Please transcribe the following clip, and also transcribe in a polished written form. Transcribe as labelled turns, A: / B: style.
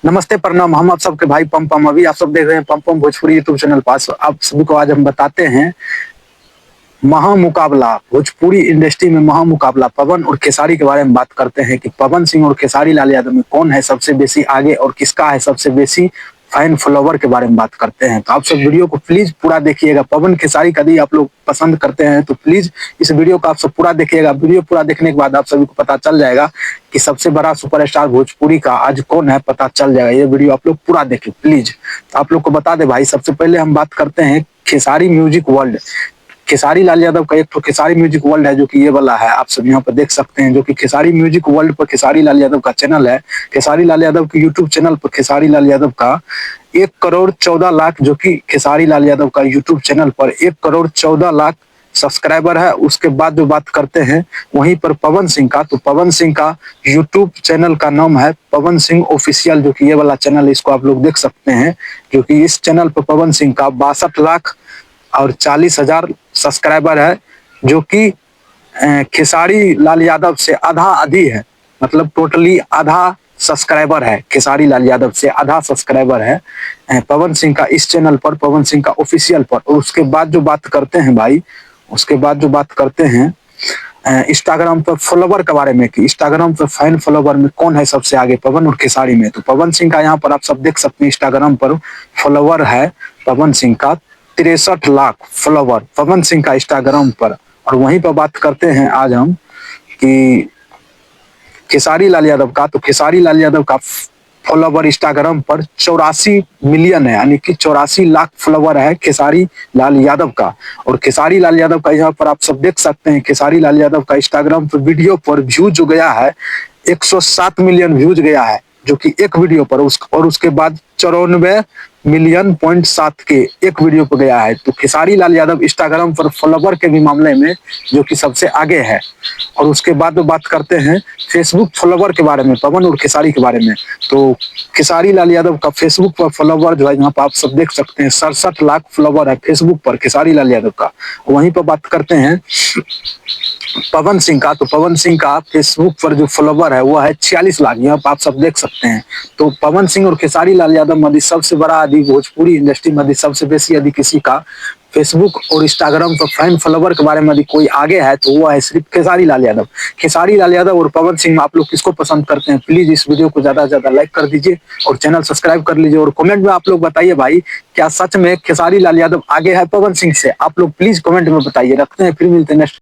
A: नमस्ते प्रणाम। हम आप सबके भाई पम अभी आप सब देख रहे हैं पम भोजपुरी यूट्यूब चैनल पास। आप सभी को आज हम बताते हैं महामुकाबला, भोजपुरी इंडस्ट्री में महामुकाबला पवन और खेसारी के बारे में बात करते हैं कि पवन सिंह और खेसारी लाल यादव में कौन है सबसे बेसी आगे और किसका है सबसे बेसी फैन फॉलोवर के बारे में बात करते हैं। तो आप सब वीडियो को प्लीज पूरा देखिएगा। पवन खेसारी कभी आप लोग पसंद करते हैं तो प्लीज इस वीडियो को आप सब पूरा देखिएगा। वीडियो पूरा देखने के बाद आप सभी को पता चल जाएगा कि सबसे बड़ा सुपरस्टार भोजपुरी का आज कौन है, पता चल जाएगा। ये वीडियो आप लोग पूरा देखें प्लीज। तो आप लोग को बता दे भाई, सबसे पहले हम बात करते हैं खेसारी म्यूजिक वर्ल्ड। खेसारी लाल यादव का एक तो खेसारी म्यूजिक वर्ल्ड है जो कि ये वाला है, आप सब यहाँ पर देख सकते हैं, जो कि खेसारी म्यूजिक वर्ल्ड पर खेसारी लाल यादव का चैनल है। खेसारी लाल यादव के यूट्यूब चैनल पर खेसारी लाल यादव का 1,14,00,000 जो कि खेसारी लाल यादव का यूट्यूब चैनल पर 1,14,00,000 सब्सक्राइबर है। उसके बाद जो बात करते हैं वहीं पर पवन सिंह का, तो पवन सिंह का यूट्यूब चैनल का नाम है पवन सिंह ऑफिशियल, जो कि ये वाला चैनल है, इसको आप लोग देख सकते हैं। जो कि इस चैनल पर पवन सिंह का 62,40,000 सब्सक्राइबर है, जो कि खेसारी लाल यादव से आधा आधी है। मतलब टोटली आधा सब्सक्राइबर है, खेसारी लाल यादव से आधा सब्सक्राइबर है पवन सिंह का इस चैनल पर, पवन सिंह का ऑफिशियल पर। और उसके बाद जो बात करते हैं भाई, उसके बाद जो बात करते हैं इंस्टाग्राम पर फॉलोवर के बारे में कि इंस्टाग्राम पर फैन फॉलोवर में कौन है सबसे आगे पवन और खेसारी में। तो पवन सिंह का यहाँ पर आप सब देख सकते हैं, इंस्टाग्राम पर फॉलोवर है पवन सिंह का 63 लाख फॉलोवर पवन सिंह का इंस्टाग्राम पर। और वहीं पर बात करते हैं आज हम कि खेसारी लाल यादव का, तो खेसारी लाल यादव का फॉलोवर इंस्टाग्राम पर 84 मिलियन है, यानी कि 84 लाख फॉलोवर है खेसारी लाल यादव का। और खेसारी लाल यादव का यहाँ पर आप सब देख सकते हैं, खेसारी लाल यादव का इंस्टाग्राम पर वीडियो पर व्यूज जो गया है 107 मिलियन व्यूज गया है, जो कि एक वीडियो पर। और उसके बाद 94 मिलियन पॉइंट 7 के एक वीडियो पर गया है। तो खेसारी लाल यादव इंस्टाग्राम पर फॉलोवर के भी मामले में जो कि सबसे आगे है। और उसके बाद बात करते हैं फेसबुक फॉलोवर के बारे में, पवन और खेसारी के बारे में। तो खेसारी लाल यादव का फेसबुक पर फॉलोवर जो है यहाँ पर आप सब देख सकते हैं 67 लाख फॉलोवर है फेसबुक पर खेसारी लाल यादव का। वहीं पर बात करते हैं पवन सिंह का, तो पवन सिंह का फेसबुक पर जो फॉलोवर है वो है 46 लाख, यहाँ पर आप सब देख सकते हैं। तो पवन सिंह और खेसारी लाल यादव मध्य सबसे बड़ा यदि भोजपुरी इंडस्ट्री मध्य सबसे बेसी यदि किसी का फेसबुक और इंस्टाग्राम पर फैन फॉलोवर के बारे में यदि कोई आगे है तो वो है सिर्फ खेसारी लाल यादव। खेसारी लाल यादव और पवन सिंह में आप लोग किसको पसंद करते हैं? प्लीज इस वीडियो को ज्यादा से ज्यादा लाइक कर दीजिए और चैनल सब्सक्राइब कर लीजिए। और कमेंट में आप लोग बताइए भाई, क्या सच में खेसारी लाल यादव आगे है पवन सिंह से? आप लोग प्लीज कमेंट में बताइए। रखते हैं, फिर मिलते हैं नेक्स्ट।